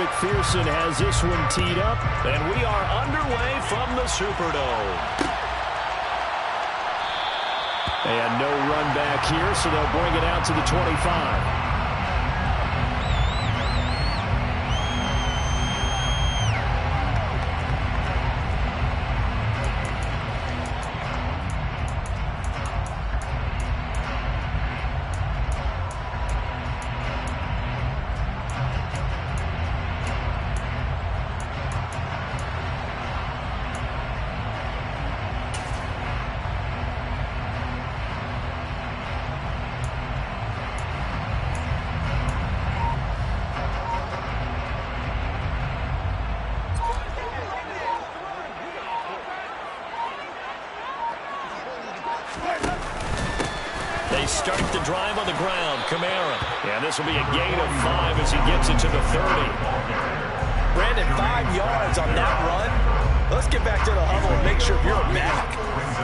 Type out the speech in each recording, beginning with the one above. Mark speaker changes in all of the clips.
Speaker 1: McPherson has this one teed up, and we are underway from the Superdome. And no run back here, so they'll bring it out to the 25. They start the drive on the ground. Kamara. And this will be a gain of 5 as he gets it to the 30.
Speaker 2: Brandon, 5 yards on that run. Let's get back to the huddle and make sure you're back.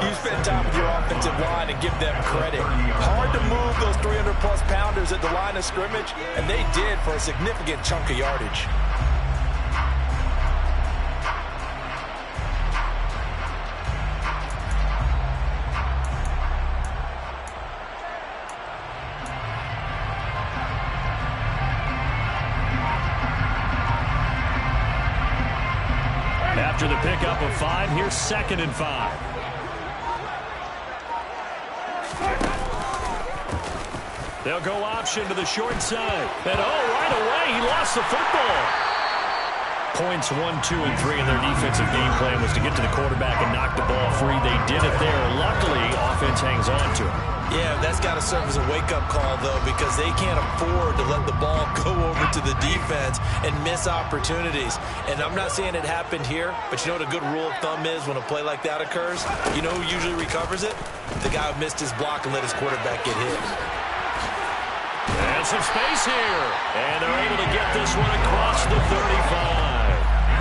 Speaker 2: You spend time with your offensive line and give them credit. Hard to move those 300-plus pounders at the line of scrimmage, and they did for a significant chunk of yardage.
Speaker 1: After the pickup of 5, here's 2nd and 5. They'll go option to the short side. And right away, he lost the football. Points 1, 2, and 3 in their defensive game plan was to get to the quarterback and knock the ball free. They did it there. Luckily, offense hangs on to it.
Speaker 2: Yeah, that's got to serve as a wake-up call, though, because they can't afford to let the ball go over to the defense and miss opportunities. And I'm not saying it happened here, but you know what a good rule of thumb is when a play like that occurs? You know who usually recovers it? The guy who missed his block and let his quarterback get hit.
Speaker 1: And some space here. And they're able to get this one across the 35.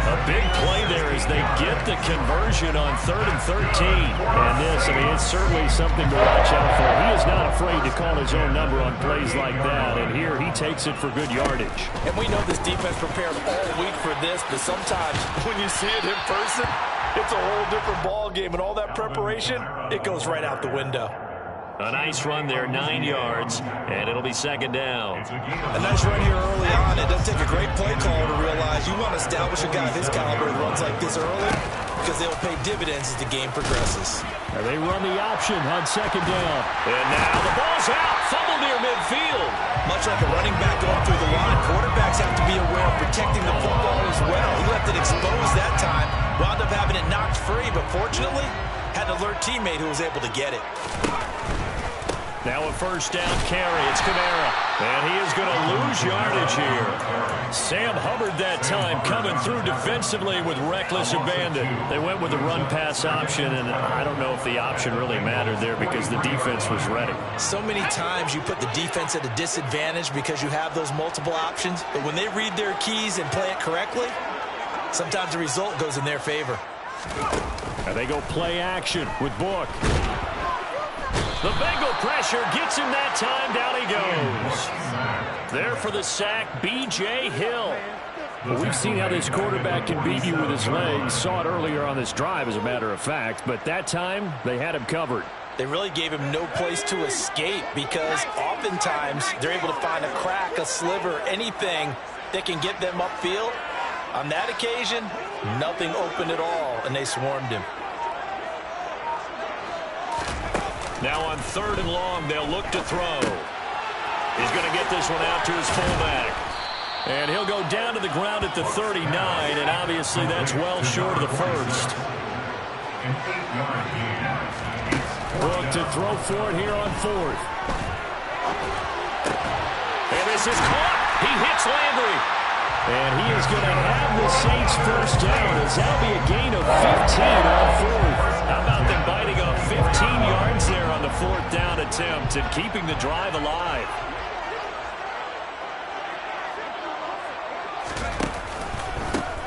Speaker 1: A big play there as they get the conversion on 3rd and 13. And this, I mean, it's certainly something to watch out for. He is not afraid to call his own number on plays like that. And here he takes it for good yardage.
Speaker 2: And we know this defense prepared all week for this, but sometimes when you see it in person, it's a whole different ball game. And all that preparation, it goes right out the window.
Speaker 1: A nice run there, 9 yards, and it'll be 2nd down.
Speaker 2: A nice run here early on. It doesn't take a great play caller to realize you want to establish a guy of his caliber who runs like this early because they'll pay dividends as the game progresses.
Speaker 1: And they run the option on 2nd down. And now the ball's out. Fumble near midfield.
Speaker 2: Much like a running back going through the line, quarterbacks have to be aware of protecting the football as well. He left it exposed that time, wound up having it knocked free, but fortunately had an alert teammate who was able to get it.
Speaker 1: Now a 1st down carry. It's Kamara. And he is going to lose yardage here. Sam Hubbard that time coming through defensively with reckless abandon. They went with the run-pass option, and I don't know if the option really mattered there because the defense was ready.
Speaker 2: So many times you put the defense at a disadvantage because you have those multiple options, but when they read their keys and play it correctly, sometimes the result goes in their favor.
Speaker 1: And they go play action with Book. The Bengal pressure gets him that time. Down he goes. There for the sack, B.J. Hill. Well, we've seen how this quarterback can beat you with his legs. Saw it earlier on this drive, as a matter of fact. But that time, they had him covered.
Speaker 2: They really gave him no place to escape because oftentimes they're able to find a crack, a sliver, anything that can get them upfield. On that occasion, nothing open at all, and they swarmed him.
Speaker 1: Now on 3rd and long, they'll look to throw. He's going to get this one out to his fullback. And he'll go down to the ground at the 39, and obviously that's well short of the 1st. Book to throw for it here on 4th. And this is caught. He hits Landry. And he is going to have the Saints 1st down as that'll be a gain of 15 on 4th. How about them biting off 15 yards there on the 4th down attempt and keeping the drive alive?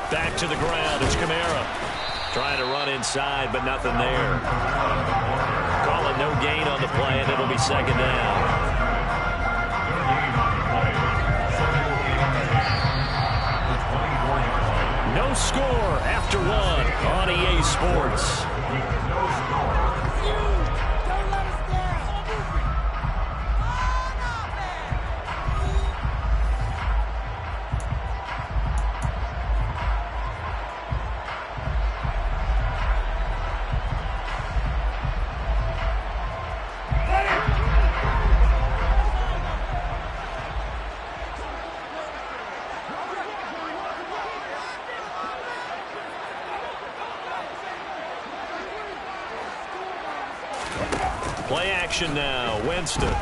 Speaker 1: Back to the ground. It's Kamara. Trying to run inside, but nothing there. Calling no gain on the play, and it'll be 2nd down. score after one on EA Sports. Play action now, Winston. And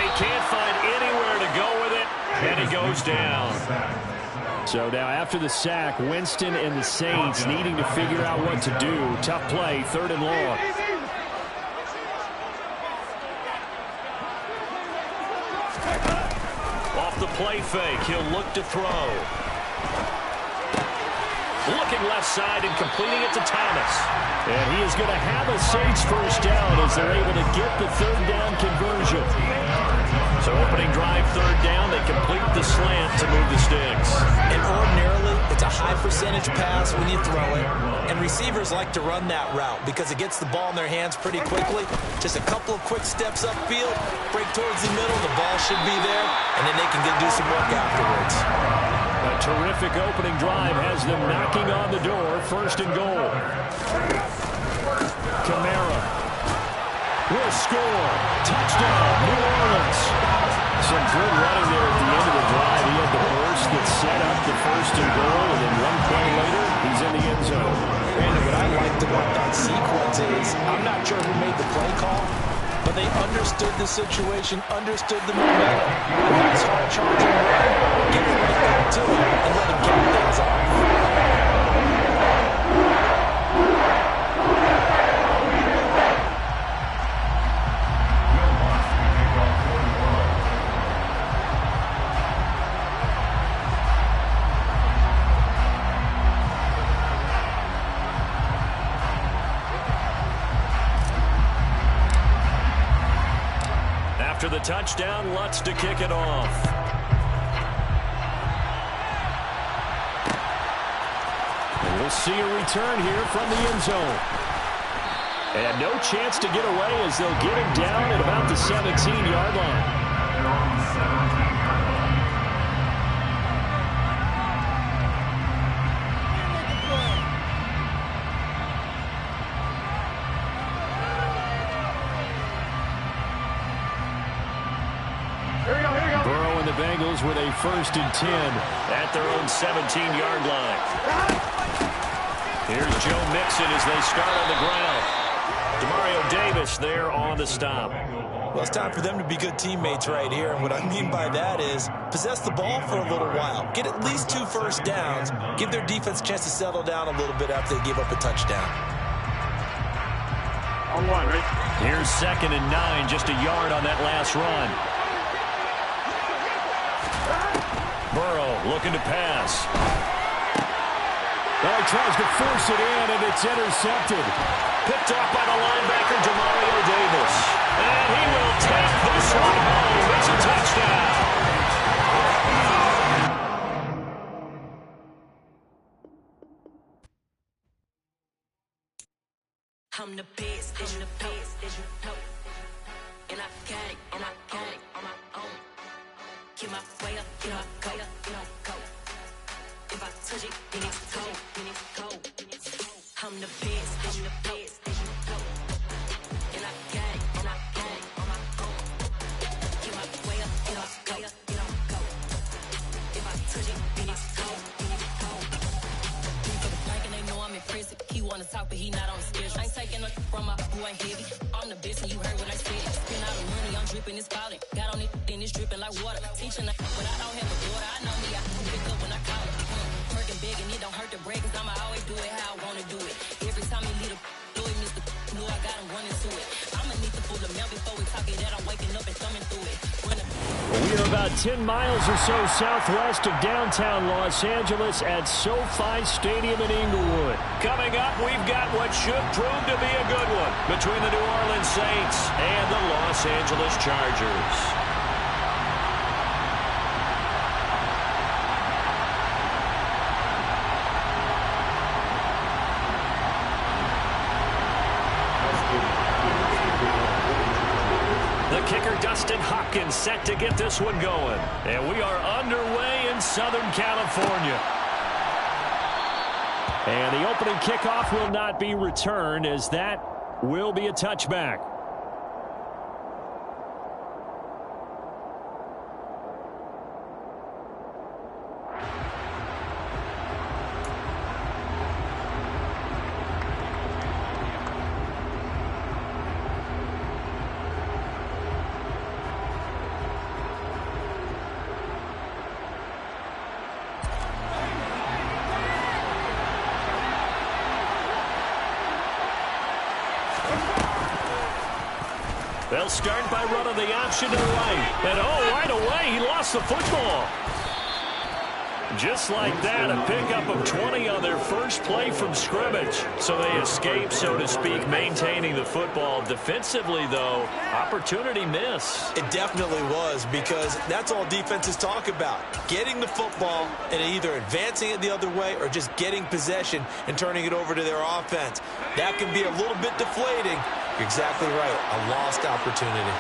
Speaker 1: he can't find anywhere to go with it, and he goes down. So now after the sack, Winston and the Saints needing to figure out what to do. Tough play, 3rd and long. Off the play fake, he'll look to throw. Looking left side and completing it to Thomas. And he is going to have a Saints first down as they're able to get the 3rd down conversion. So opening drive, 3rd down, they complete the slant to move the sticks.
Speaker 2: And ordinarily, it's a high percentage pass when you throw it. And receivers like to run that route because it gets the ball in their hands pretty quickly. Just a couple of quick steps upfield, break towards the middle, the ball should be there, and then they can do some work afterwards.
Speaker 1: A terrific opening drive has them knocking on the door. 1st and goal. Kamara will score. Touchdown, New Orleans. Some good running there at the end of the drive. He had the burst that set up the 1st and goal, and then one play later, he's in the end zone.
Speaker 2: Brandon, what I liked about that sequence is, I'm not sure who made the play call, but they understood the situation, understood the momentum. A nice hard charge and run. Get it right back to him and let him get things off.
Speaker 1: After the touchdown, Lutz to kick it off. And we'll see a return here from the end zone. And no chance to get away as they'll get him down at about the 17-yard line. Burrow and the Bengals with a 1st and 10 at their own 17-yard line. Here's Joe Mixon as they start on the ground. Demario Davis there on the stop.
Speaker 2: Well, it's time for them to be good teammates right here. And what I mean by that is possess the ball for a little while. Get at least 2 first downs. Give their defense a chance to settle down a little bit after they give up a touchdown.
Speaker 3: On one, right?
Speaker 1: Here's 2nd and 9, just a yard on that last run. Burrow looking to pass. Well, he tries to force it in, and it's intercepted. Picked off by the linebacker, Demario Davis. And he will take this one home. It's a touchdown.
Speaker 4: I'm the best, I'm the best, as you know. And I got it, and I got it on my own. Get my way up, get my go, go. If I touch it, then it's cold, then it's cold. I'm the best, I'm the best, as you know. And I got it, and I got it on my own. Get my way up, get my go. If I touch it, then it's cold, then it's cold. People thinking they know I'm impressive. He wanna talk, but he not on the schedule. I ain't taking nothing from my boy heavy. I'm the best, and you heard what I said. Spend all the money, I'm dripping, it's falling. Got on it, then it's dripping like water. Teaching, but I don't have a daughter. I know me, I can pick up when I call it. Working big, and it don't hurt to break, cause I'ma always do it how I wanna do it. Every time he lead a Louis, Mr. Knew I got him running to it. I'ma need to pull the mail before we talk it that I'm waking up and thumbing through it.
Speaker 1: Well, we are about 10 miles or so southwest of downtown Los Angeles at SoFi Stadium in Inglewood. Coming up, we've got what should prove to be a good one between the New Orleans Saints and the Los Angeles Chargers. kicker Dustin Hopkins set to get this one going. And we are underway in Southern California. And the opening kickoff will not be returned, as that will be a touchback. They'll start by running the option to the right. And, right away, he lost the football. Just like that, a pickup of 20 on their first play from scrimmage. So they escape, so to speak, maintaining the football. Defensively, though, opportunity miss.
Speaker 2: It definitely was, because that's all defenses talk about. Getting the football and either advancing it the other way or just getting possession and turning it over to their offense. That can be a little bit deflating. You're exactly right. A lost opportunity.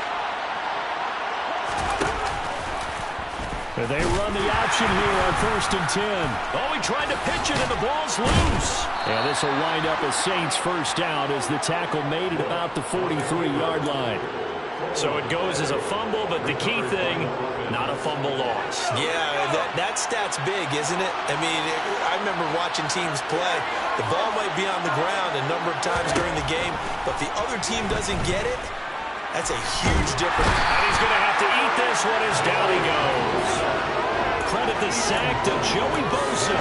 Speaker 1: They run the option here on 1st and 10. Oh, he tried to pitch it, and the ball's loose. And this will wind up a Saints first down as the tackle made it about the 43-yard line. So it goes as a fumble, but the key thing, not a fumble loss.
Speaker 2: Yeah, that stat's big, isn't it? I mean, I remember watching teams play. The ball might be on the ground a number of times during the game, but if the other team doesn't get it, that's a huge difference.
Speaker 1: And he's going to have to eat this one as down he goes. Credit the sack to Joey Bosa.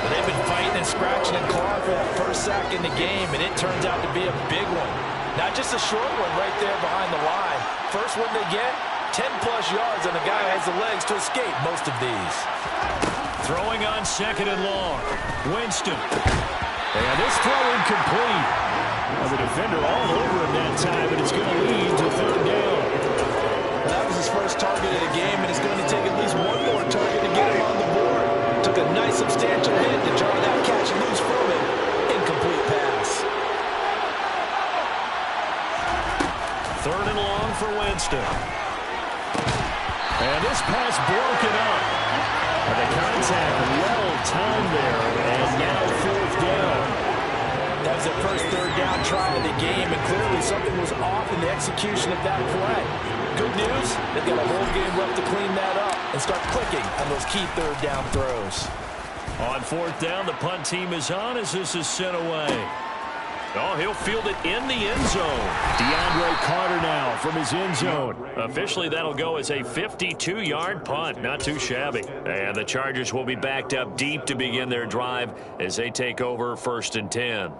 Speaker 2: But they've been fighting and scratching and clawing for that first sack in the game, and it turns out to be a big one. Not just a short one right there behind the line. First one they get, 10-plus yards, and the guy has the legs to escape most of these.
Speaker 1: Throwing on 2nd and long. Winston. And this throw incomplete. Well, the defender all over him that time, and it's going to lead to 3rd down.
Speaker 2: That was his first target of the game, and it's going to take at least one more target to get him on the board. Took a nice substantial hit to jar that catch loose from him. Incomplete pass.
Speaker 1: 3rd and long for Winston. And this pass broken up. And the contact well timed there, and now 4th down.
Speaker 2: That was the first 3rd down try of the game, and clearly something was off in the execution of that play. Good news, they've got a whole game left to clean that up and start clicking on those key 3rd down throws.
Speaker 1: On 4th down, the punt team is on as this is sent away. Oh, he'll field it in the end zone. DeAndre Carter now from his end zone. Officially, that'll go as a 52-yard punt. Not too shabby. And the Chargers will be backed up deep to begin their drive as they take over 1st and 10.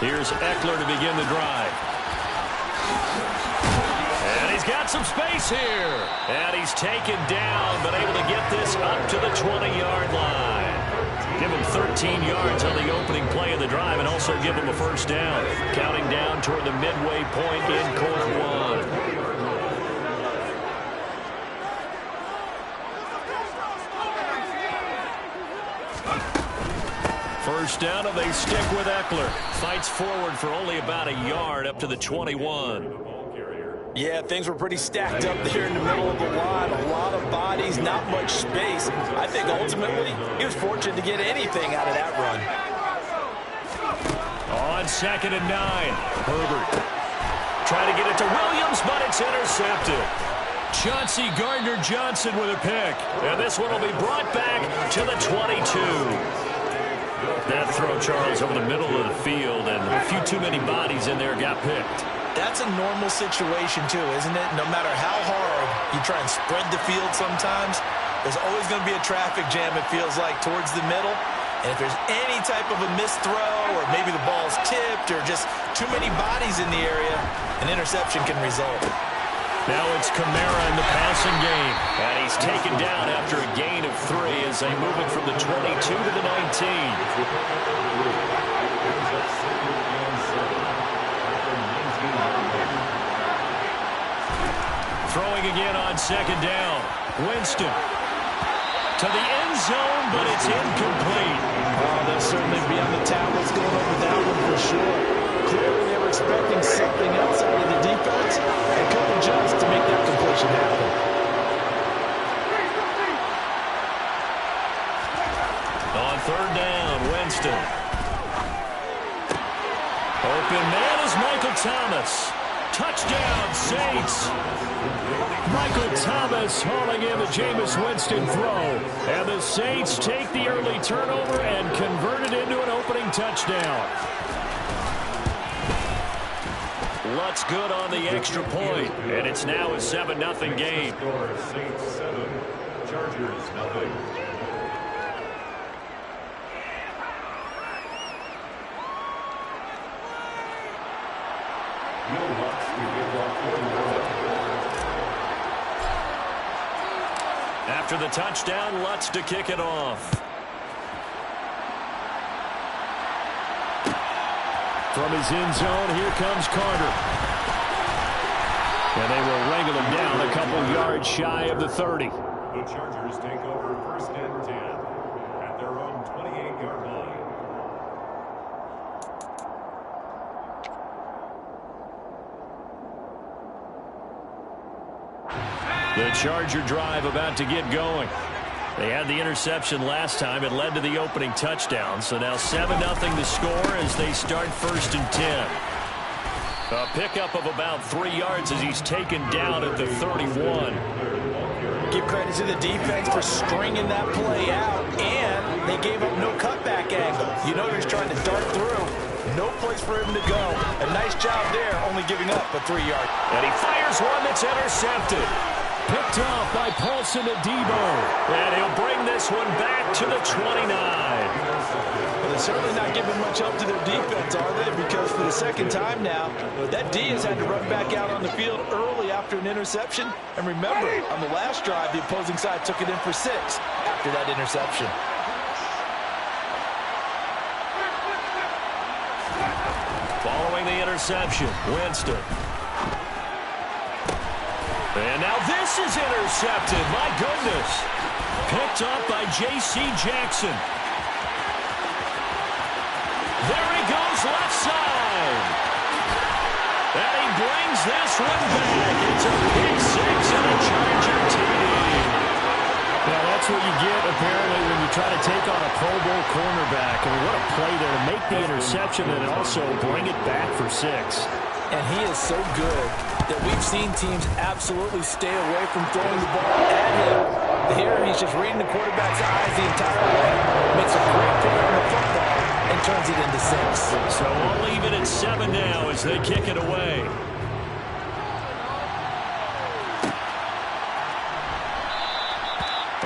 Speaker 1: Here's Eckler to begin the drive. And he's got some space here. And he's taken down, but able to get this up to the 20-yard line. Give him 13 yards on the opening play of the drive and also give him a first down. Counting down toward the midway point in quarter one. First down, and they stick with Eckler. Fights forward for only about a yard up to the 21.
Speaker 2: Yeah, things were pretty stacked up there in the middle of the line. A lot of bodies, not much space. I think ultimately he was fortunate to get anything out of that run.
Speaker 1: On 2nd and 9, Herbert. Trying to get it to Williams, but it's intercepted. Chauncey Gardner-Johnson with a pick. And this one will be brought back to the 22. That throw, Charles, over the middle of the field, and a few too many bodies in there got picked.
Speaker 2: That's a normal situation, too, isn't it? No matter how hard you try and spread the field sometimes, there's always going to be a traffic jam, it feels like, towards the middle. And if there's any type of a missed throw, or maybe the ball's tipped, or just too many bodies in the area, an interception can result.
Speaker 1: Now it's Kamara in the passing game. And he's taken down after a gain of 3 as they move it from the 22 to the 19. Throwing again on second down. Winston to the end zone, but it's incomplete.
Speaker 2: Oh, they'll certainly be on the tablets going over that one for sure. Clearly they were expecting something else out of the defense and couldn't adjust to make that completion happen.
Speaker 1: On third down, Winston. Open man is Michael Thomas. Touchdown, Saints. Michael Thomas hauling in the Jameis Winston throw. And the Saints take the early turnover and convert it into an opening touchdown. Lutz good on the extra point. And it's now a 7-0 game.
Speaker 3: Saints 7, Chargers 0.
Speaker 1: After the touchdown, Lutz to kick it off. From his end zone, here comes Carter. And they will wrangle him down a couple yards shy of the 30.
Speaker 3: The Chargers take over 1st and 10 at their own 28-yard line.
Speaker 1: The Charger drive about to get going. They had the interception last time. It led to the opening touchdown. So now 7-0 to score as they start 1st and 10. A pickup of about 3 yards as he's taken down at the 31.
Speaker 2: Give credit to the defense for stringing that play out, and they gave up no cutback angle. You know he's trying to dart through. No place for him to go. A nice job there, only giving up a 3-yard.
Speaker 1: And he fires one that's intercepted. Picked off by Paulson to Debo. And he'll bring this one back to the 29.
Speaker 2: Well, they're certainly not giving much help to their defense, are they? Because for the second time now, that D has had to run back out on the field early after an interception. And remember, on the last drive, the opposing side took it in for 6 after that interception.
Speaker 1: Following the interception, Winston. And now this is intercepted. My goodness. Picked up by J.C. Jackson. There he goes, left side. And he brings this one back. It's a pick 6 and a Charger TD. Now that's what you get, apparently, when you try to take on a Pro Bowl cornerback. I mean, what a play there to make the interception and also bring it back for 6.
Speaker 2: And he is so good that we've seen teams absolutely stay away from throwing the ball at him. Here, he's just reading the quarterback's eyes the entire way, makes a great play on the football, and turns it into 6.
Speaker 1: So we'll leave it at 7 now as they kick it away.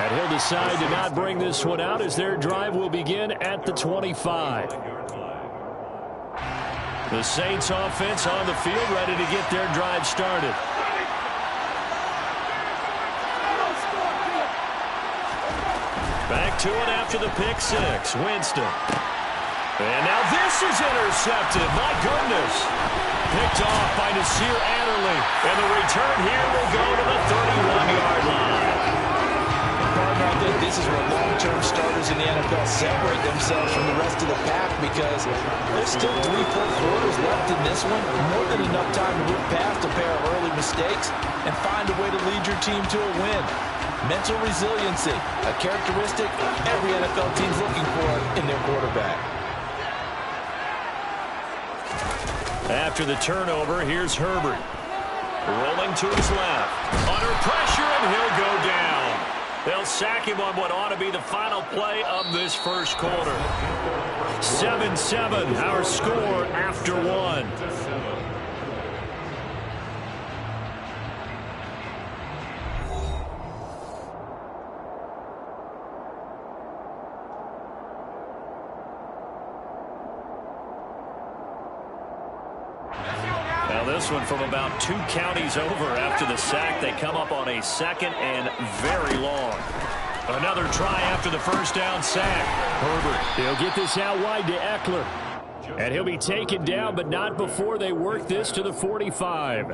Speaker 1: And he'll decide to not bring this one out as their drive will begin at the 25. The Saints offense on the field, ready to get their drive started. Back to it after the pick 6. Winston. And now this is intercepted. My goodness. Picked off by Nasir Adderley. And the return here will go to the 31-yard line.
Speaker 2: Partner, I think this is where long-term starters in the NFL separate themselves from the rest of the pack because there's still 3 full quarters left in this one. More than enough time to move past a pair of early mistakes and find a way to lead your team to a win. Mental resiliency, a characteristic every NFL team's looking for in their quarterback.
Speaker 1: After the turnover, here's Herbert. Rolling to his left. Under pressure, and he'll go down. They'll sack him on what ought to be the final play of this first quarter. 7-7, our score after 1. Now this one from about 2 counties over after the sack. They come up on a 2nd and very long. Another try after the first down sack. Herbert, he'll get this out wide to Eckler. And he'll be taken down, but not before they work this to the 45.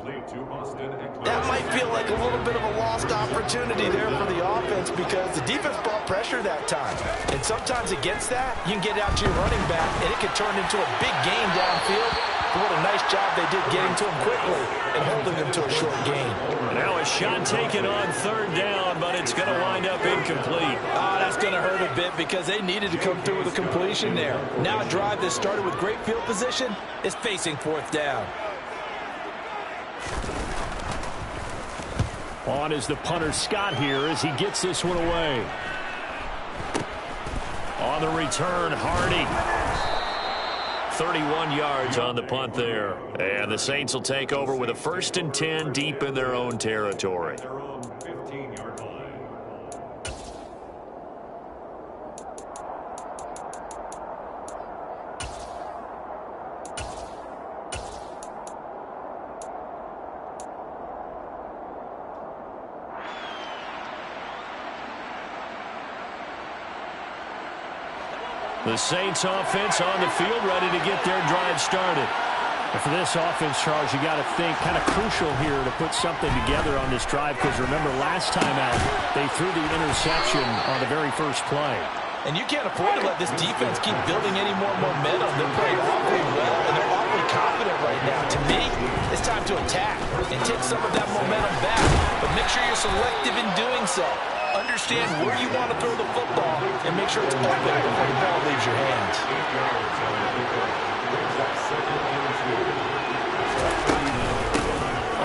Speaker 2: That might feel like a little bit of a lost opportunity there for the offense because the defense brought pressure that time. And sometimes against that, you can get out to your running back, and it can turn into a big gain downfield. But what a nice job they did getting to him quickly and holding him to a short gain.
Speaker 1: Now a shot taken on third down, but it's going to wind up incomplete.
Speaker 2: Oh, that's going to hurt a bit because they needed to come through with a completion there. Now a drive that started with great field position is facing fourth down.
Speaker 1: On is the punter Scott here as he gets this one away. On the return, Hardy. 31 yards on the punt there. And the Saints will take over with a 1st and 10 deep in their own territory. The Saints offense on the field, ready to get their drive started. And for this offense, Charles, you got to think kind of crucial here to put something together on this drive because remember last time out they threw the interception on the very first play.
Speaker 2: And you can't afford to let this defense keep building any more momentum. They're playing awfully well, and they're awfully confident right now. To me, it's time to attack and take some of that momentum back. But make sure you're selective in doing so. Understand where you want to throw the football and make sure it's open before the ball leaves your hands.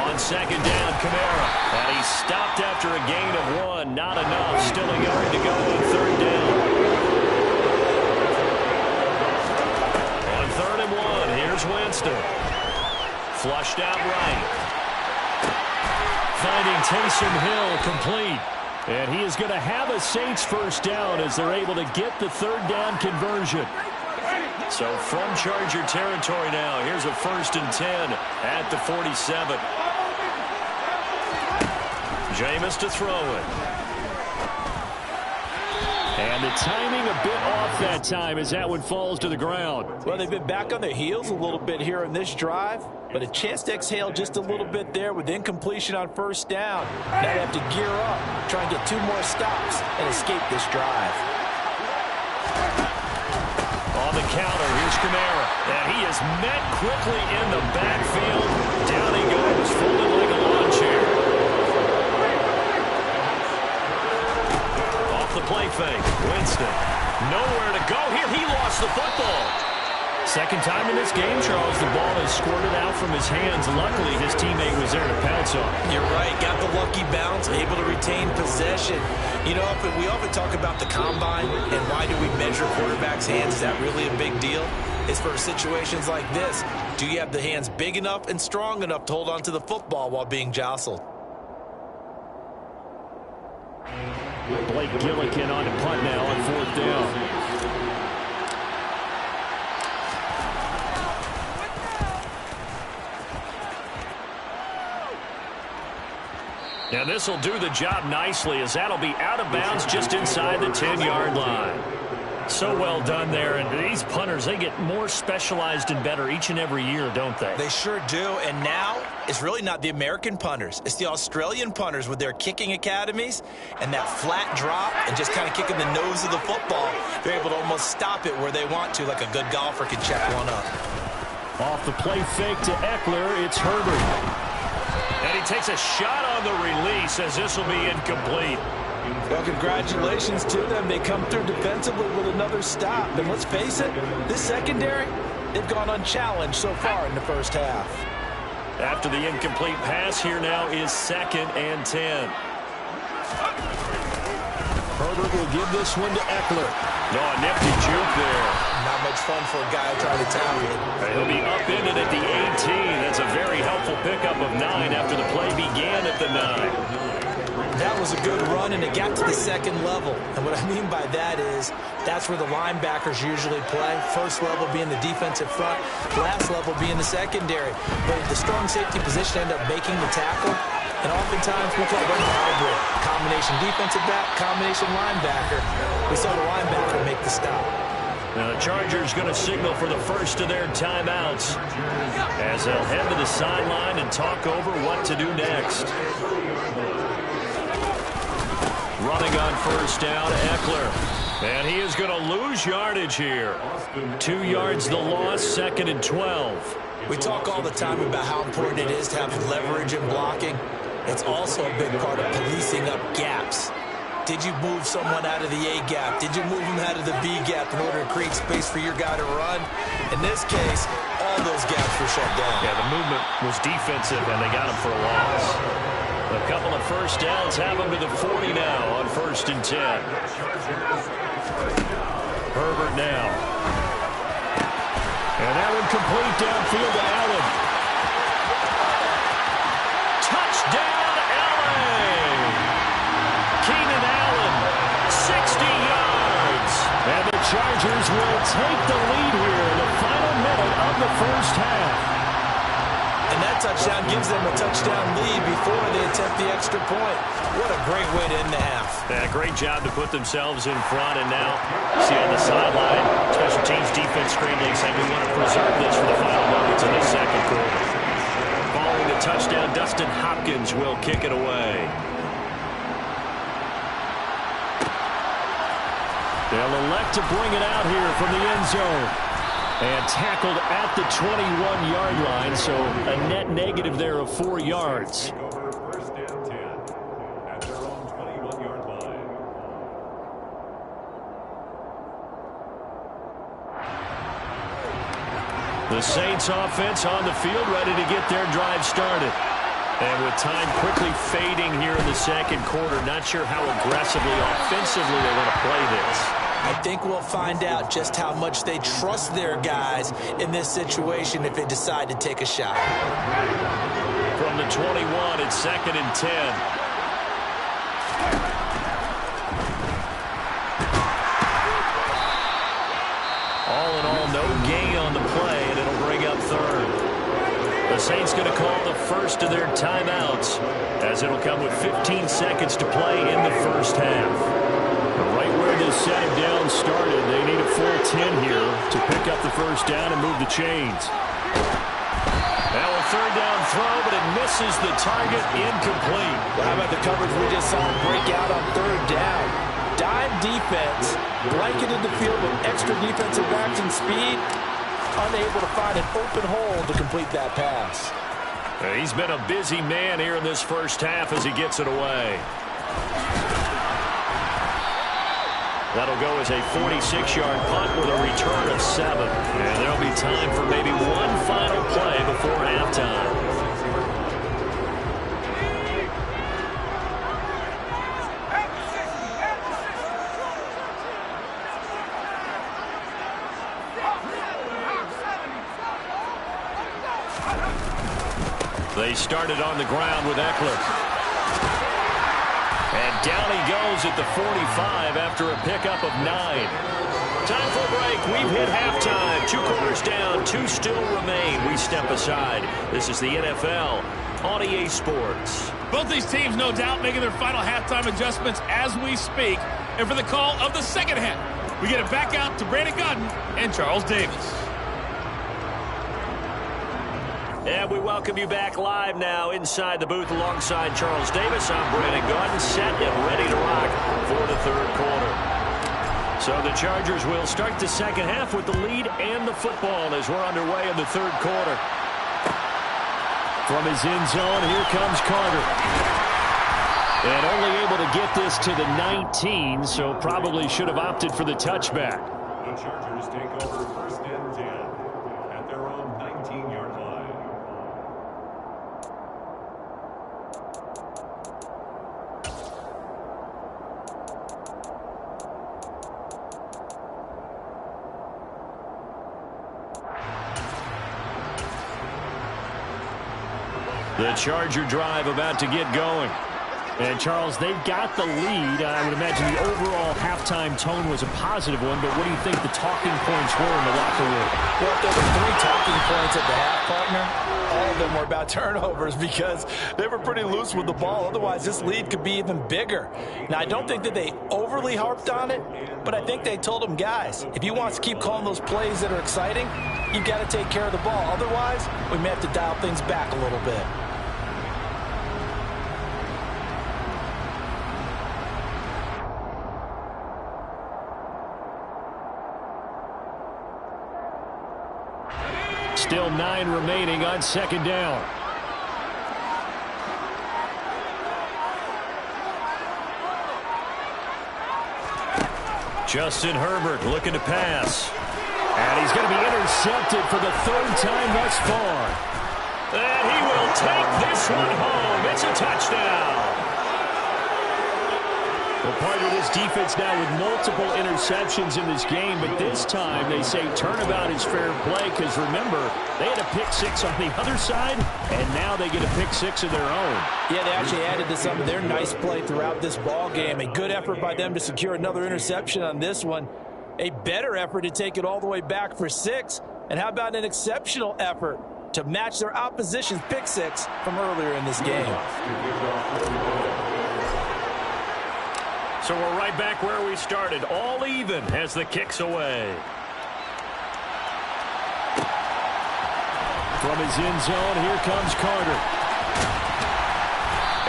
Speaker 1: On second down, Kamara. And he's stopped after a gain of 1. Not enough. Still a yard to go on third down. On 3rd and 1, here's Winston. Flushed out right. Finding Taysom Hill complete. And he is going to have a Saints first down as they're able to get the 3rd down conversion. So from Charger territory now, here's a 1st and 10 at the 47. Jameis to throw it. And the timing a bit off that time as that one falls to the ground.
Speaker 2: Well, they've been back on their heels a little bit here in this drive, but a chance to exhale just a little bit there with incompletion on first down. Now they have to gear up, try and get 2 more stops, and escape this drive.
Speaker 1: On the counter, here's Kamara. And he is met quickly in the backfield. Down he goes, folded like a lawn chair. Off the play fake, Winston. Nowhere to go here. He lost the football. Second time in this game, Charles, the ball is squirted out from his hands. Luckily, his teammate was there to pounce on.
Speaker 2: You're right. Got the lucky bounce, able to retain possession. You know, we often talk about the combine and why do we measure quarterbacks' hands. Is that really a big deal? It's for situations like this. Do you have the hands big enough and strong enough to hold on to the football while being jostled?
Speaker 1: Blake Gillikin on the punt now on 4th down. And this will do the job nicely as that'll be out of bounds just inside the 10-yard line. So well done there. And these punters, they get more specialized and better each and every year, don't they?
Speaker 2: They sure do. And now it's really not the American punters. It's the Australian punters with their kicking academies and that flat drop and just kind of kicking the nose of the football. They're able to almost stop it where they want to, like a good golfer can check one up.
Speaker 1: Off the play fake to Eckler, it's Herbert. And he takes a shot on the release as this will be incomplete.
Speaker 2: Well, congratulations to them. They come through defensively with another stop. And let's face it, this secondary, they've gone unchallenged so far in the first half.
Speaker 1: After the incomplete pass, here now is 2nd and 10. Herbert will give this one to Eckler. No, a nifty juke there.
Speaker 2: Not much fun for a guy trying to tackle it.
Speaker 1: He'll be upended at the 18. That's a very helpful pickup of 9 after the play began at the 9.
Speaker 2: That was a good run, and it got to the 2nd level. And what I mean by that is that's where the linebackers usually play. First level being the defensive front, last level being the secondary. But the strong safety position ended up making the tackle. And oftentimes we call that a hybrid. Combination defensive back, combination linebacker. We saw the linebacker make the stop.
Speaker 1: Now the Chargers going to signal for the first of their timeouts as they'll head to the sideline and talk over what to do next. Running on first down, Eckler. And he is going to lose yardage here. 2 yards the loss, 2nd and 12.
Speaker 2: We talk all the time about how important it is to have leverage in blocking. It's also a big part of policing up gaps. Did you move someone out of the A gap? Did you move them out of the B gap in order to create space for your guy to run? In this case, all those gaps were shut down.
Speaker 1: Yeah, the movement was defensive, and they got him for a loss. A couple of first downs have him to the 40 now on 1st and 10. Herbert now. And that one complete downfield to Allen. Touchdown, Allen! Keenan Allen, 60 yards. And the Chargers will take the lead here in the final minute of the first half.
Speaker 2: And that touchdown gives them a touchdown lead before they attempt the extra point. What a great way to end the half.
Speaker 1: Yeah, great job to put themselves in front. And now, see on the sideline, special teams defense scrambling, saying we want to preserve this for the final moments of the second quarter. Following the touchdown, Dustin Hopkins will kick it away. They'll elect to bring it out here from the end zone. And tackled at the 21-yard line, so a net negative there of 4 yards.
Speaker 3: Take over 1st and 10 at their own 21-yard line.
Speaker 1: The Saints offense on the field, ready to get their drive started. And with time quickly fading here in the second quarter, not sure how aggressively, offensively they want to play this.
Speaker 2: I think we'll find out just how much they trust their guys in this situation if they decide to take a shot.
Speaker 1: From the 21, it's 2nd and 10. All in all, no gain on the play, and it'll bring up 3rd. The Saints going to call the first of their timeouts, as it'll come with 15 seconds to play in the first half. Right where this set down started, they need a full 10 here to pick up the first down and move the chains. Now a 3rd down throw, but it misses the target, incomplete.
Speaker 2: Well, how about the coverage we just saw him break out on 3rd down? Dime defense, blanketed the field with extra defensive backs and speed, unable to find an open hole to complete that pass.
Speaker 1: He's been a busy man here in this first half as he gets it away. That'll go as a 46-yard punt with a return of 7. And there'll be time for maybe one final play before halftime. They started on the ground with Eckler. And down he goes at the 45 after a pickup of 9. Time for a break. We've hit halftime. 2 quarters down, 2 still remain. We step aside. This is the NFL on EA Sports.
Speaker 5: Both these teams, no doubt, making their final halftime adjustments as we speak. And for the call of the second half, we get it back out to Brandon Gaudin and Charles Davis.
Speaker 1: And we welcome you back live now inside the booth alongside Charles Davis. I'm Brandon Gaudin, set and ready to rock for the 3rd quarter. So the Chargers will start the second half with the lead and the football as we're underway in the 3rd quarter. From his end zone, here comes Carter. And only able to get this to the 19, so probably should have opted for the touchback.
Speaker 3: The Chargers take over 1st and 10 at their own 19-yard line.
Speaker 1: The Charger drive about to get going. And, Charles, they've got the lead. I would imagine the overall halftime tone was a positive one, but what do you think the talking points were in the locker room?
Speaker 2: Well, if there were 3 talking points at the half, partner, all of them were about turnovers because they were pretty loose with the ball. Otherwise, this lead could be even bigger. Now, I don't think that they overly harped on it, but I think they told them, guys, if you want to keep calling those plays that are exciting, you've got to take care of the ball. Otherwise, we may have to dial things back a little bit.
Speaker 1: Still 9 remaining on second down. Justin Herbert looking to pass. And he's going to be intercepted for the 3rd time thus far. And he will take this one home. It's a touchdown. Well, part of this defense now with multiple interceptions in this game, but this time they say turnabout is fair play because, remember, they had a pick 6 on the other side, and now they get a pick 6 of their own.
Speaker 2: Yeah, they actually added to some of their nice play throughout this ball game. A good effort by them to secure another interception on this one. A better effort to take it all the way back for 6. And how about an exceptional effort to match their opposition's pick 6 from earlier in this game?
Speaker 1: So we're right back where we started, all even as the kick's away. From his end zone, here comes Carter.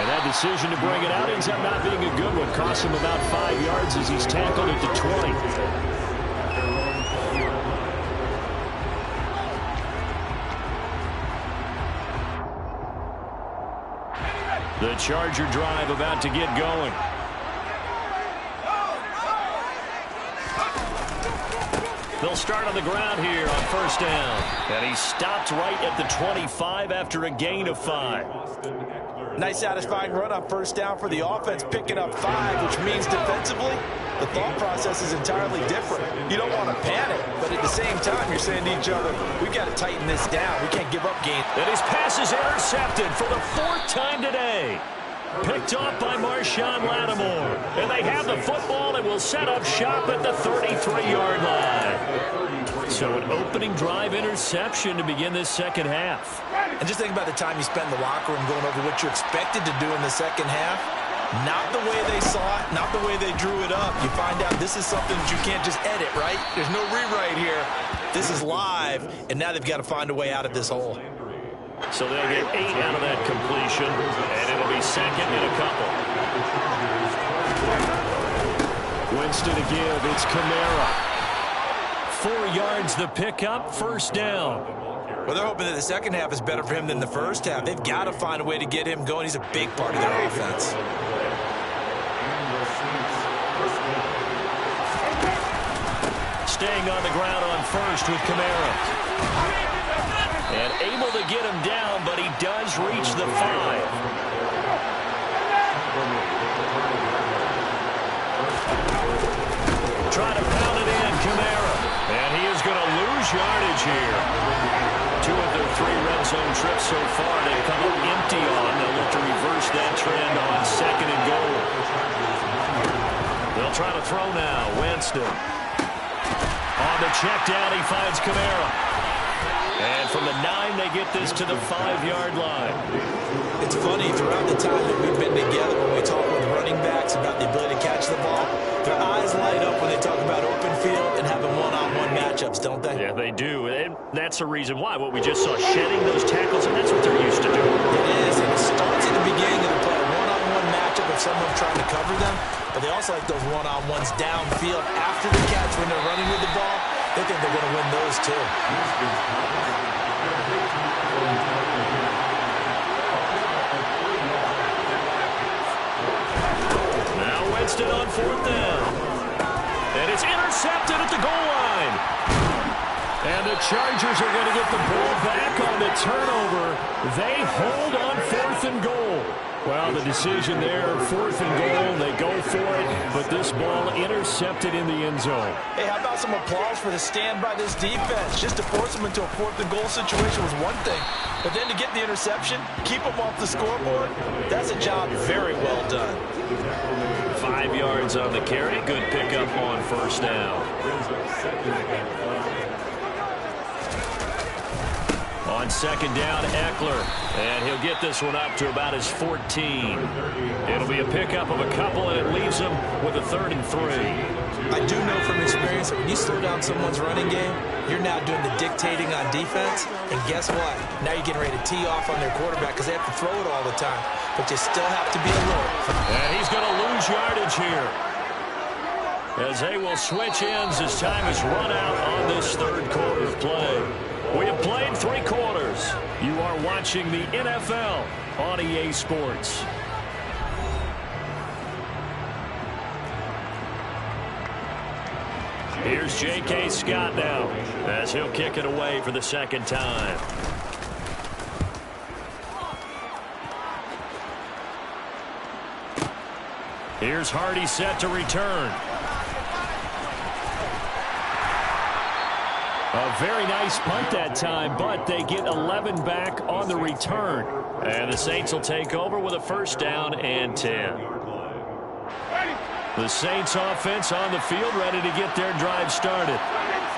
Speaker 1: And that decision to bring it out ends up not being a good one. Cost him about 5 yards as he's tackled at the 20. The Charger drive about to get going. They'll start on the ground here on first down. And he stopped right at the 25 after a gain of 5.
Speaker 2: Nice satisfying run on first down for the offense, picking up 5, which means defensively, the thought process is entirely different. You don't want to panic, but at the same time, you're saying to each other, we've got to tighten this down. We can't give up gains.
Speaker 1: And his pass is intercepted for the 4th time today. Picked off by Marshawn Lattimore. And they have the football and will set up shop at the 33-yard line. So an opening drive interception to begin this second half.
Speaker 2: And just think about the time you spent in the locker room going over what you're expected to do in the second half. Not the way they saw it, not the way they drew it up. You find out this is something that you can't just edit, right? There's no rewrite here. This is live, and now they've got to find a way out of this hole.
Speaker 1: So they'll get 8 out of that completion, and it'll be second and a couple. Winston to give, it's Kamara. 4 yards the pickup, first down.
Speaker 2: Well, they're hoping that the second half is better for him than the first half. They've got to find a way to get him going. He's a big part of their offense.
Speaker 1: Staying on the ground on first with Kamara. And able to get him down, but he does reach the 5. Try to pound it in, Kamara. And he is going to lose yardage here. 2 of their 3 red zone trips so far, they've come up empty on. They'll look to reverse that trend on second and goal. They'll try to throw now. Winston. On the check down, he finds Kamara. And from the 9, they get this to the 5-yard line.
Speaker 2: It's funny, throughout the time that we've been together, when we talk with running backs about the ability to catch the ball, their eyes light up when they talk about open field and having one-on-one matchups, don't they?
Speaker 1: Yeah, they do. And that's the reason why. What we just saw, shedding those tackles, and that's what they're used to doing.
Speaker 2: It is, and it starts at the beginning of the play, a one-on-one matchup of someone trying to cover them, but they also like those one-on-ones downfield after the catch when they're running with the ball. They think they're going to win those, too.
Speaker 1: Now Winston on 4th down. And it's intercepted at the goal line. And the Chargers are going to get the ball back on the turnover. They hold on 4th and goal. Well, the decision there, 4th and goal, they go for it, but this ball intercepted in the end zone.
Speaker 2: Hey, how about some applause for the stand by this defense? Just to force them into a 4th and goal situation was one thing, but then to get the interception, keep them off the scoreboard, that's a job very well done.
Speaker 1: 5 yards on the carry, good pickup on 1st down. On 2nd down, Eckler, and he'll get this one up to about his 14. It'll be a pickup of a couple, and it leaves him with a 3rd and 3.
Speaker 2: I do know from experience that when you slow down someone's running game, you're now doing the dictating on defense, and guess what? Now you're getting ready to tee off on their quarterback because they have to throw it all the time, but you still have to be alert.
Speaker 1: And he's going to lose yardage here, as they will switch ends as time is run out on this 3rd quarter of play. We have played 3 quarters. You are watching the NFL on EA Sports. Here's J.K. Scott now, as he'll kick it away for the 2nd time. Here's Hardy set to return. A very nice punt that time, but they get 11 back on the return. And the Saints will take over with a 1st down and 10. The Saints offense on the field, ready to get their drive started.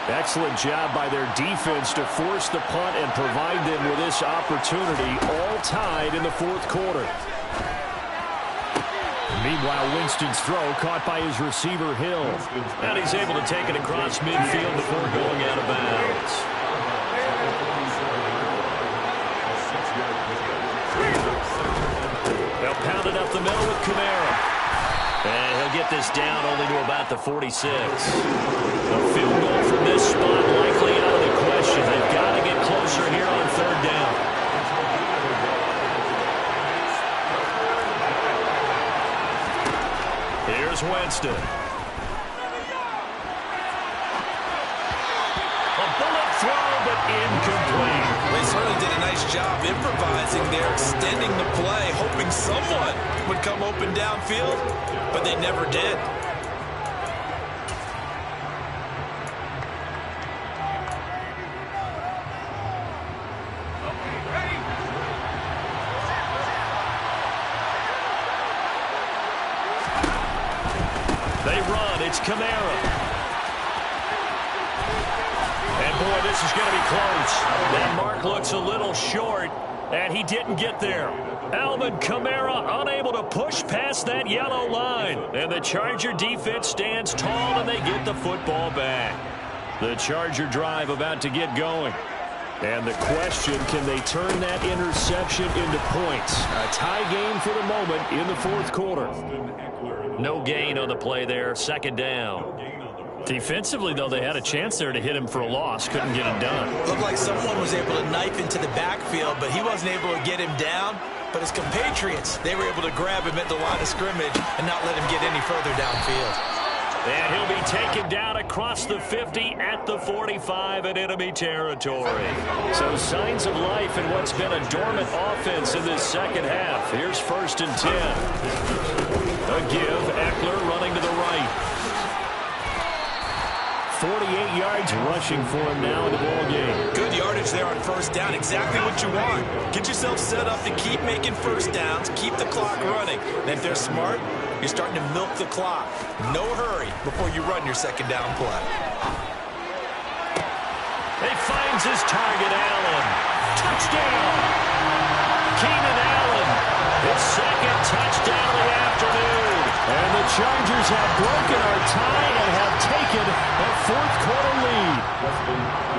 Speaker 1: Excellent job by their defense to force the punt and provide them with this opportunity, all tied in the 4th quarter. Meanwhile, Winston's throw caught by his receiver, Hill. And he's able to take it across midfield before going out of bounds. They'll pound it up the middle with Kamara. And he'll get this down only to about the 46. A field goal from this spot likely out of the question. They've got to get closer here on 3rd down. Here's Winston. A bullet throw, but incomplete.
Speaker 2: They certainly did a nice job improvising there, extending the play, hoping someone would come open downfield, but they never did.
Speaker 1: They run. It's Kamara. And, boy, this is going to be close. That mark looks a little short, and he didn't get there. Alvin Kamara unable to push past that yellow line. And the Charger defense stands tall, and they get the football back. The Charger drive about to get going. And the question, can they turn that interception into points? A tie game for the moment in the 4th quarter. No gain on the play there, 2nd down. Defensively, though, they had a chance there to hit him for a loss. Couldn't get it done.
Speaker 2: Looked like someone was able to knife into the backfield, but he wasn't able to get him down. But his compatriots, they were able to grab him at the line of scrimmage and not let him get any further downfield.
Speaker 1: And he'll be taken down across the 50 at the 45 in enemy territory. So signs of life in what's been a dormant offense in this 2nd half. Here's 1st and 10. A give, Eckler running to the right. 48 yards rushing for him now in the ball game.
Speaker 2: Good yardage there on 1st down. Exactly what you want. Get yourself set up to keep making 1st downs, keep the clock running. And if they're smart, you're starting to milk the clock. No hurry before you run your 2nd down play.
Speaker 1: He finds his target, Allen. Touchdown! Keenan Allen, his 2nd touchdown of the afternoon. And the Chargers have broken our tie and have taken a 4th quarter lead.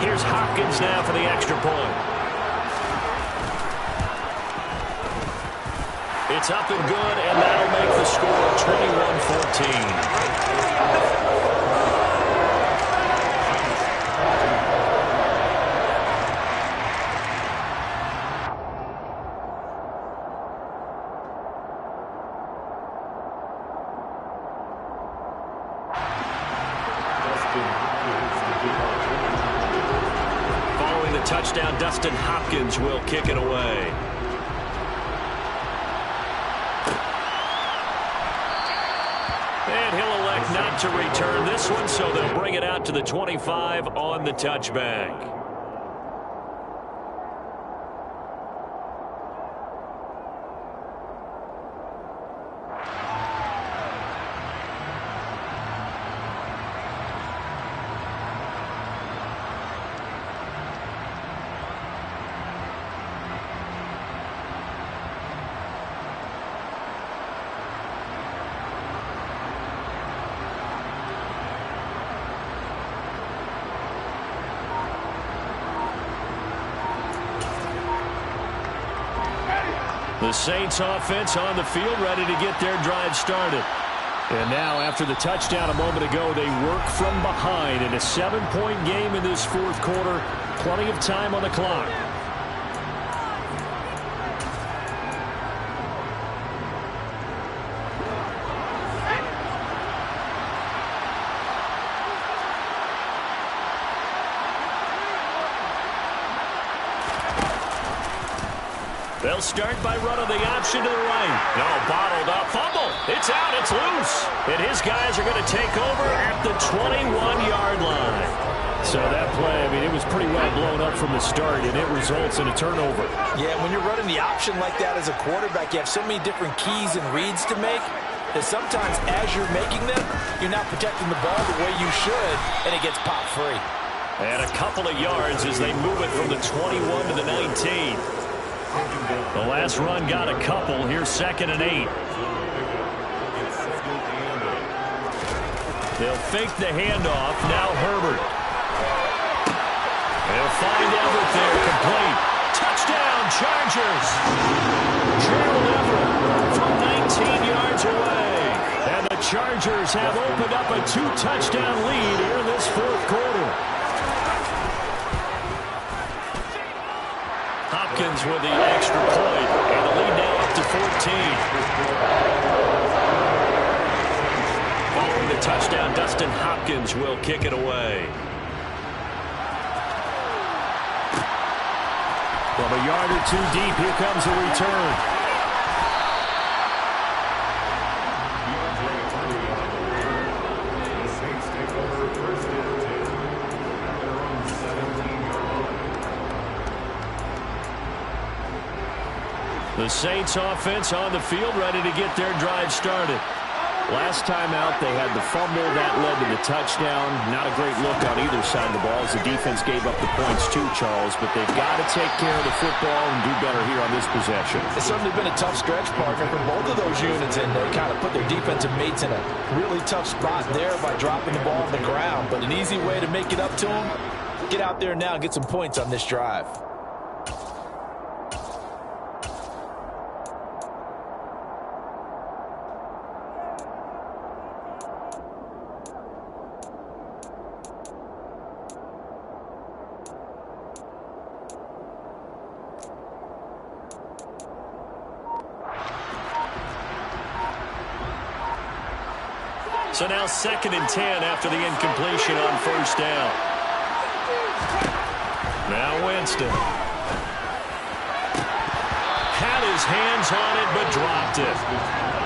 Speaker 1: Here's Hopkins now for the extra point. It's up and good, and that'll make the score 21-14. Following the touchdown, Dustin Hopkins will kick it away. punt to return this one, so they'll bring it out to the 25 on the touchback. The Saints offense on the field, ready to get their drive started. And now, after the touchdown a moment ago, they work from behind in a 7-point game in this fourth quarter. Plenty of time on the clock. They'll start by running the option to the right. No, bottled up. Fumble. It's out. It's loose. And his guys are going to take over at the 21-yard line. So that play, I mean, it was pretty well blown up from the start, and it results in a turnover.
Speaker 2: Yeah, when you're running the option like that as a quarterback, you have so many different keys and reads to make that sometimes as you're making them, you're not protecting the ball the way you should, and it gets popped free.
Speaker 1: And a couple of yards as they move it from the 21 to the 19. The last run got a couple. Here's 2nd and 8. They'll fake the handoff. Now Herbert. They'll find Everett there. Complete. Touchdown, Chargers. Gerald Everett from 19 yards away. And the Chargers have opened up a 2-touchdown lead here in this fourth quarter. Hopkins with the extra point, and the lead now up to 14. Following the touchdown, Dustin Hopkins will kick it away. From a yard or two deep, here comes a return. The Saints offense on the field, ready to get their drive started. Last time out, they had the fumble. That led to the touchdown. Not a great look on either side of the ball as the defense gave up the points too, Charles. But they've got to take care of the football and do better here on this possession.
Speaker 2: It's certainly been a tough stretch, partner, for both of those units, and they kind of put their defensive mates in a really tough spot there by dropping the ball on the ground. But an easy way to make it up to them, get out there now and get some points on this drive.
Speaker 1: So now 2nd and 10 after the incompletion on first down. Now Winston. Had his hands on it, but dropped it.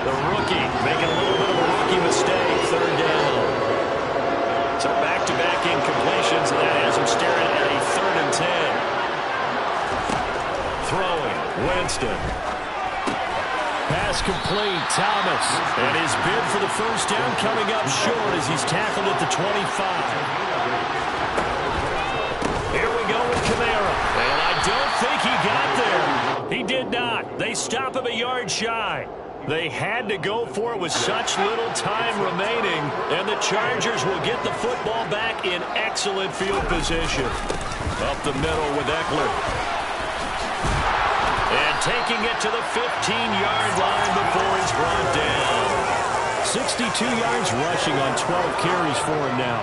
Speaker 1: The rookie making a little bit of a rookie mistake, 3rd down. So back-to-back incompletions, and that has him staring at a 3rd and 10. Throwing, Winston. Pass complete, Thomas. And his bid for the first down coming up short as he's tackled at the 25. Here we go with Kamara. And I don't think he got there. He did not. They stop him a yard shy. They had to go for it with such little time remaining. And the Chargers will get the football back in excellent field position. Up the middle with Eckler. And taking it to the 15-yard line before he's brought down. 62 yards rushing on 12 carries for him now.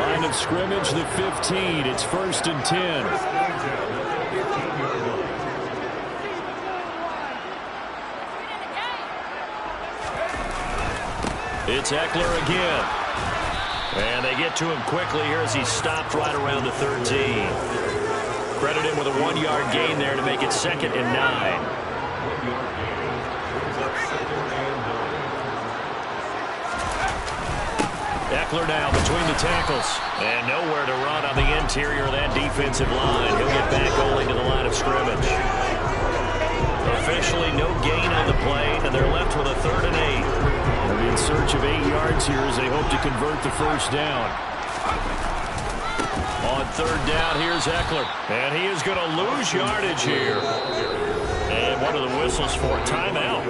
Speaker 1: Line of scrimmage, the 15. It's 1st and 10. It's Eckler again. And they get to him quickly here as he's stopped right around the 13. Credit him with a 1-yard gain there to make it 2nd and 9. Eckler now between the tackles. And nowhere to run on the interior of that defensive line. He'll get back only to the line of scrimmage. Officially no gain on the play, and they're left with a 3rd and 8. They'll be in search of 8 yards here as they hope to convert the first down. On 3rd down, here's Eckler. And he is going to lose yardage here. And what are the whistles for? Timeout.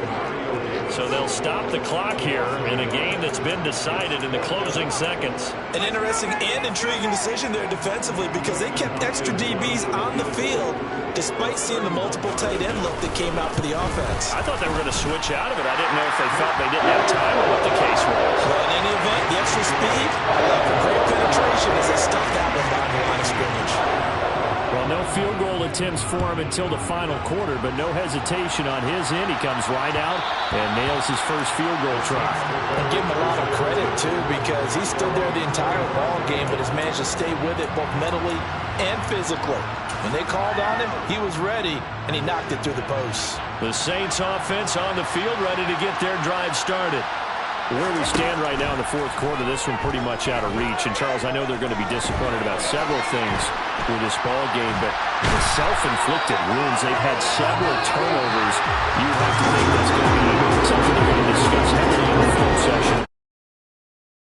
Speaker 1: So they'll stop the clock here in a game that's been decided in the closing seconds.
Speaker 2: An interesting and intriguing decision there defensively because they kept extra DBs on the field despite seeing the multiple tight end look that came out for the offense.
Speaker 1: I thought they were going to switch out of it. I didn't know if they felt they didn't have time or what the case was.
Speaker 2: Well, in any event, the extra speed allowed for great penetration as they stuffed that one down the line of scrimmage.
Speaker 1: Well, no field goal attempts for him until the final quarter, but no hesitation on his end. He comes right out and nails his first field goal try.
Speaker 2: And give him a lot of credit, too, because he stood there the entire ball game, but has managed to stay with it both mentally and physically. When they called on him, he was ready, and he knocked it through the posts.
Speaker 1: The Saints offense on the field, ready to get their drive started. Where we stand right now in the 4th quarter, this one pretty much out of reach. And, Charles, I know they're going to be disappointed about several things with this ball game, but the self-inflicted wounds, they've had several turnovers. You have to think that's going to be